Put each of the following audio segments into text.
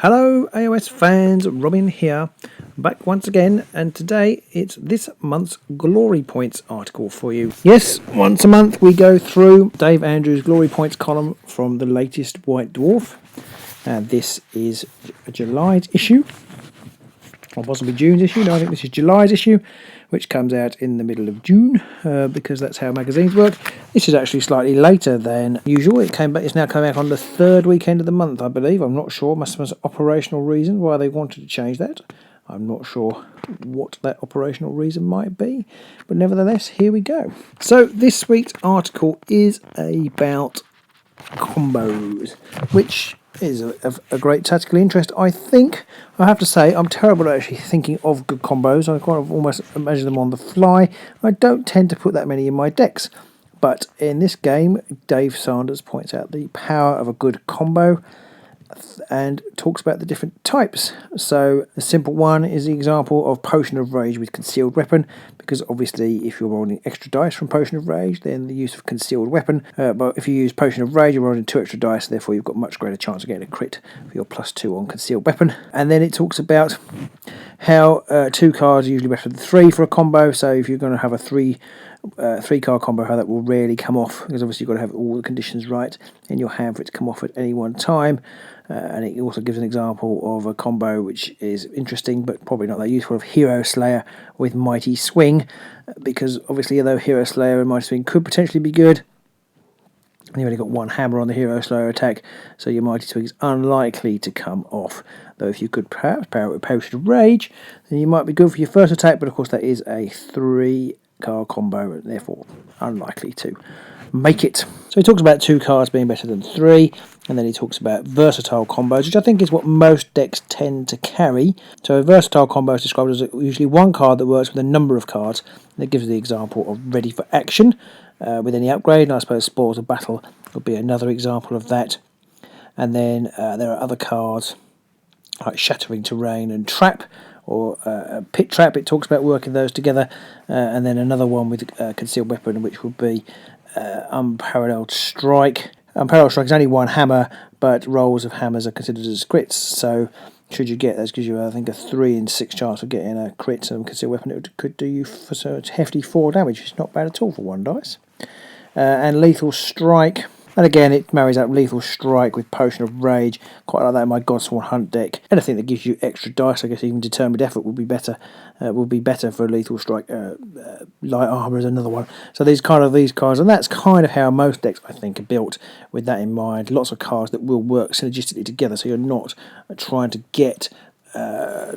Hello AOS fans, Robin here, back once again, and today it's this month's Glory Points article for you. Yes, once a month we go through Dave Andrews' Glory Points column from the latest White Dwarf, and this is July's issue, or possibly June's issue. No, I think this is July's issue, which comes out in the middle of June, because that's how magazines work. This is actually slightly later than usual. It's now coming out on the third weekend of the month, I believe. I'm not sure. Must have some operational reason why they wanted to change that. I'm not sure what that operational reason might be, but nevertheless, here we go. So this week's article is about combos, which is a great tactical interest. I think, I have to say, I'm terrible at actually thinking of good combos. I kind of almost imagine them on the fly. I don't tend to put that many in my decks. But in this game, Dave Sanders points out the power of a good combo and talks about the different types. So the simple one is the example of Potion of Rage with Concealed Weapon, because obviously if you're rolling extra dice from Potion of Rage, then the use of Concealed Weapon, but if you use Potion of Rage, you're rolling 2 extra dice, therefore you've got much greater chance of getting a crit for your +2 on Concealed Weapon. And then it talks about how 2 cards are usually better than 3 for a combo, so if you're going to have a 3-card combo, how that will rarely come off, because obviously you've got to have all the conditions right in your hand for it to come off at any one time. And it also gives an example of a combo which is interesting but probably not that useful, of Hero Slayer with Mighty Swing, because obviously although Hero Slayer and Mighty Swing could potentially be good, and you've only got 1 hammer on the Hero Slayer attack, so your Mighty Swing is unlikely to come off. Though if you could perhaps pair it with Potion of Rage, then you might be good for your first attack, but of course that is a 3-card combo and therefore unlikely to make it. So he talks about 2 cards being better than 3, and then he talks about versatile combos, which I think is what most decks tend to carry. So a versatile combo is described as usually 1 card that works with a number of cards, and it gives the example of Ready for Action with any upgrade, and I suppose Spoils of Battle would be another example of that. And then there are other cards like Shattering Terrain and Trap, or Pit Trap. It talks about working those together, and then another one with Concealed Weapon, which would be Unparalleled Strike. Unparalleled Strike is only 1 hammer, but rolls of hammers are considered as crits, so should you get those, gives you I think a 3 in 6 chance of getting a crit, and Concealed Weapon it could do you for such hefty 4 damage. It's not bad at all for 1 dice. And Lethal Strike, and again it marries up Lethal Strike with Potion of Rage. Quite like that in my Godsworn Hunt deck. Anything that gives you extra dice, I guess even Determined Effort would be better. For Lethal Strike. Light Armour is another one. So these cards, and that's kind of how most decks I think are built with that in mind. Lots of cards that will work synergistically together, so you're not trying to get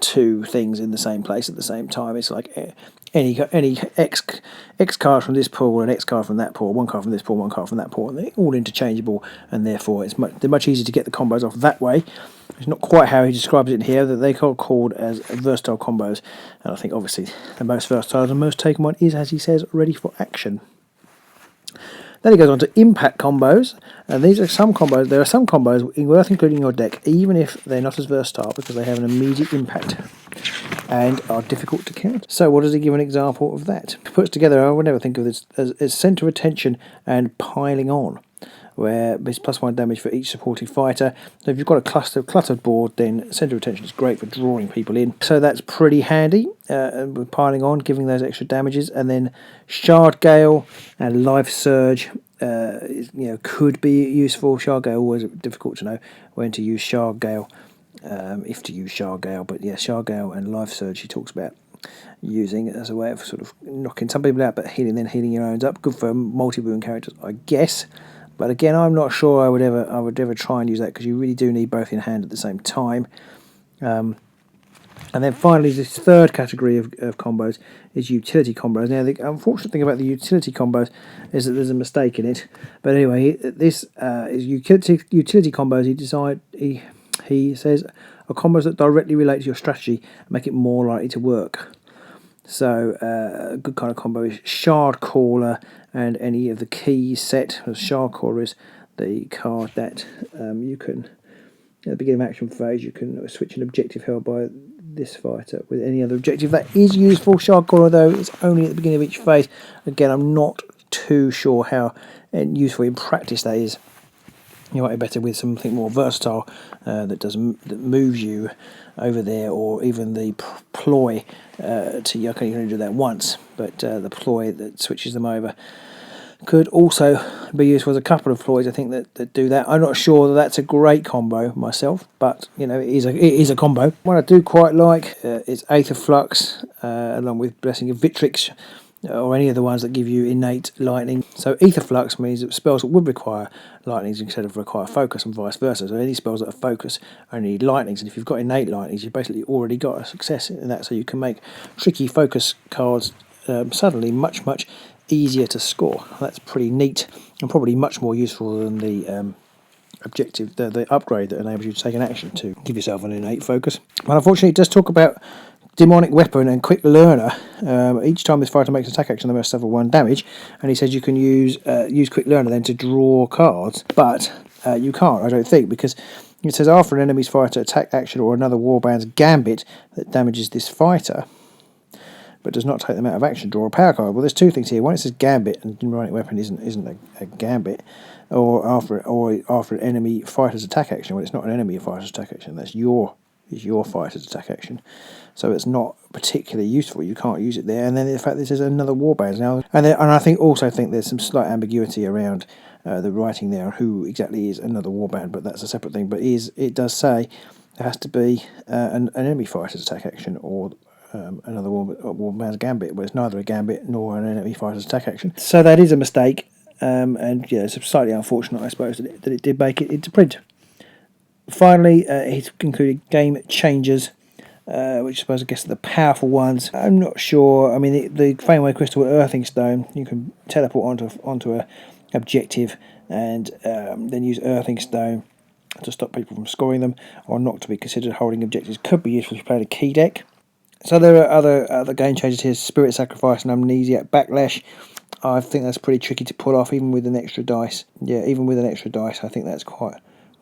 2 things in the same place at the same time. It's like any X card from this pool, an X card from that pool, 1 card from this pool, 1 card from that pool, and they're all interchangeable, and therefore they're much easier to get the combos off that way. It's not quite how he describes it here, that they are called as versatile combos, and I think obviously the most versatile and most taken one is, as he says, Ready for Action. Then he goes on to impact combos, and these are some combos. There are some combos worth including in your deck, even if they're not as versatile, because they have an immediate impact and are difficult to count. So what does he give an example of that? He puts together, I would never think of this as Centre of Attention and Piling On, where there's +1 damage for each supporting fighter. So if you've got a cluttered board, then Centre of Attention is great for drawing people in. So that's pretty handy, with Piling On, giving those extra damages. And then Shard Gale and Life Surge, could be useful. Shard Gale, always difficult to know when to use Shard Gale, if to use Shard Gale. But yeah, Shard Gale and Life Surge he talks about using as a way of sort of knocking some people out, but healing your own up. Good for multi-wound characters, I guess. But again, I'm not sure I would ever try and use that, because you really do need both in hand at the same time. And then finally, this third category of combos is utility combos. Now, the unfortunate thing about the utility combos is that there's a mistake in it. But anyway, this is utility combos. He says are combos that directly relate to your strategy and make it more likely to work. So a good kind of combo is Shard Caller and any of the keys set. Shard Caller is the card that you can, at the beginning of action phase, you can switch an objective held by this fighter with any other objective. That is useful. Shard Caller, though, is only at the beginning of each phase. Again, I'm not too sure how useful in practice that is. You might be better with something more versatile, that moves you over there, or even the ploy to you can only do that once, but the ploy that switches them over could also be used. There's a couple of ploys I think that do that. I'm not sure that that's a great combo myself, but you know, it is a combo. What I do quite like is Aether Flux along with Blessing of Victrix, or any of the ones that give you innate lightning. So Aether Flux means that spells that would require lightnings instead of require focus, and vice versa. So any spells that are focus only need lightnings, and if you've got innate lightnings, you've basically already got a success in that. So you can make tricky focus cards suddenly much easier to score. That's pretty neat, and probably much more useful than the objective, the upgrade that enables you to take an action to give yourself an innate focus. But unfortunately, it does talk about Demonic Weapon and Quick Learner. Each time this fighter makes an attack action, they must suffer 1 damage, and he says you can use Quick Learner then to draw cards, but you can't, I don't think, because it says after an enemy's fighter attack action or another warband's gambit that damages this fighter, but does not take them out of action, draw a power card. Well, there's two things here. One, it says gambit, and Demonic Weapon isn't a gambit, or after an enemy fighter's attack action. Well, it's not an enemy fighter's attack action. That's your fighter's attack action. So it's not particularly useful. You can't use it there. And then the fact this is another warband now, and I think there's some slight ambiguity around the writing there on who exactly is another warband, but that's a separate thing. But it does say there has to be an enemy fighter's attack action or another warband's gambit, but it's neither a gambit nor an enemy fighter's attack action. So that is a mistake, and yeah, it's slightly unfortunate, I suppose, that it did make it into print. Finally, he's concluded Game Changers, which I guess are the powerful ones. I'm not sure. I mean, the Fameway Crystal Earthing Stone, you can teleport onto a objective and then use Earthing Stone to stop people from scoring them, or not to be considered holding objectives. Could be useful if you play a key deck. So there are other game changes here: Spirit Sacrifice and Amnesiac Backlash. I think that's pretty tricky to pull off, even with an extra dice. Yeah, even with an extra dice, I think that's quite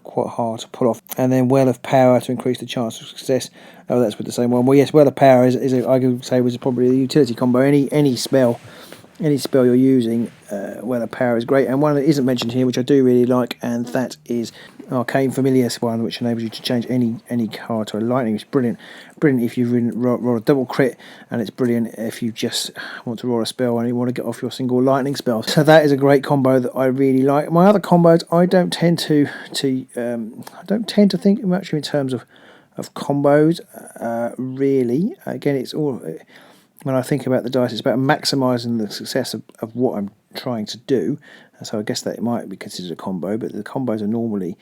hard to pull off. And then Well of Power to increase the chance of success. Oh, that's with the same one. Well, yes, Well of Power I could say was probably a utility combo. Any spell you're using, Well of Power is great. And one that isn't mentioned here, which I do really like, and that is Arcane Familius one, which enables you to change any card to a lightning. It's brilliant if you roll a double crit, and it's brilliant if you just want to roll a spell and you want to get off your single lightning spell. So that is a great combo that I really like. My other combos, I don't tend to think much in terms of combos, really. Again, it's all, when I think about the dice, it's about maximising the success of what I'm trying to do. And so I guess that it might be considered a combo, but the combos are normally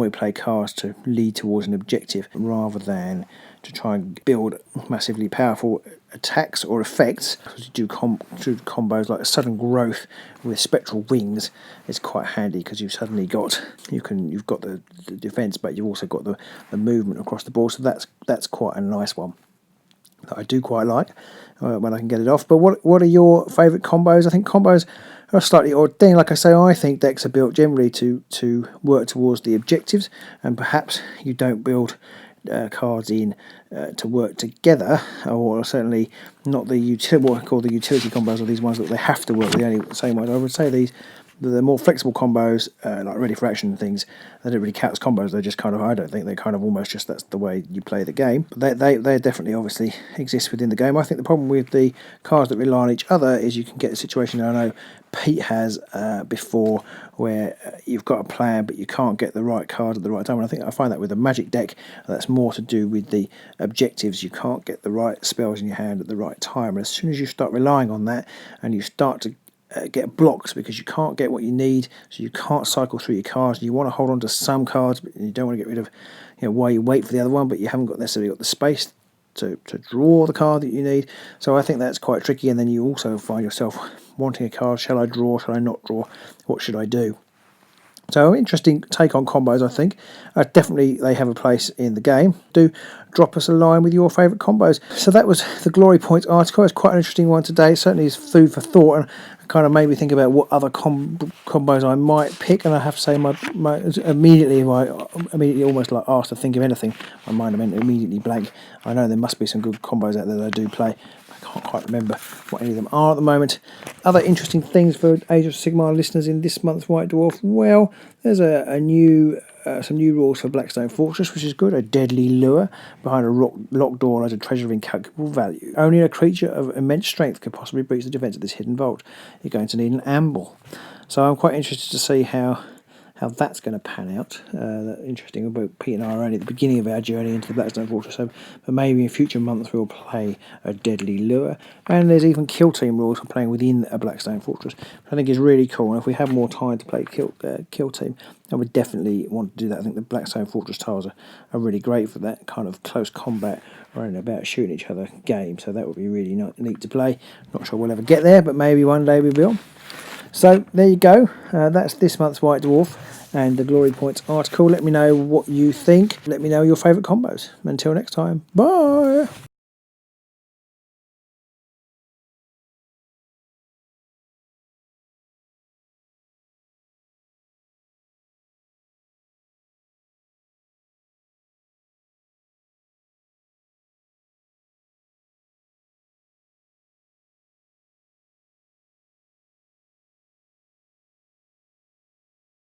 play cards to lead towards an objective rather than to try and build massively powerful attacks or effects. Because you do combos like a sudden growth with spectral wings, it's quite handy because you've suddenly got you've got the defense, but you've also got the movement across the board. So that's quite a nice one that I do quite like when I can get it off. But what are your favourite combos? I think combos are a slightly odd thing. Like I say, I think decks are built generally to work towards the objectives, and perhaps you don't build cards in to work together, or certainly not what I call the utility combos, or these ones that they have to work the only same way. I would say the more flexible combos, like ready for action and things, they don't really count as combos. They're just kind of, I don't think, they're kind of almost just that's the way you play the game. But they definitely obviously exist within the game. I think the problem with the cards that rely on each other is you can get a situation that I know Pete has before, where you've got a plan but you can't get the right card at the right time. And I find that with a Magic deck, that's more to do with the objectives. You can't get the right spells in your hand at the right time. And as soon as you start relying on that, and you start to get blocks because you can't get what you need, so you can't cycle through your cards. You want to hold on to some cards, but you don't want to get rid of, while you wait for the other one, but you haven't necessarily got the space to draw the card that you need. So I think that's quite tricky, and then you also find yourself wanting a card. Shall I draw? Shall I not draw? What should I do? So interesting take on combos, I think. Definitely they have a place in the game. Do drop us a line with your favourite combos. So that was the Glory Points article. It's quite an interesting one today. It certainly is food for thought, and kind of made me think about what other combos I might pick. And I have to say, my immediately almost like asked to think of anything, my mind went immediately blank. I know there must be some good combos out there that I do play. I can't quite remember what any of them are at the moment. Other interesting things for Age of Sigmar listeners in this month's White Dwarf. Well, there's a new some new rules for Blackstone Fortress, which is good. A deadly lure behind a locked door has a treasure of incalculable value. Only a creature of immense strength could possibly breach the defence of this hidden vault. You're going to need an amble. So I'm quite interested to see how that's going to pan out. Interesting. About Pete and I are only at the beginning of our journey into the Blackstone Fortress, so but maybe in future months we'll play a deadly lure. And there's even kill team rules for playing within a Blackstone Fortress, which I think is really cool. And if we have more time to play kill team, I would definitely want to do that. I think the Blackstone Fortress tiles are really great for that kind of close combat, running about shooting each other game. So that would be really neat to play. Not sure we'll ever get there, but maybe one day we will. So there you go, that's this month's White Dwarf and the Glory Points article. Let me know what you think. Let me know your favourite combos. Until next time, bye!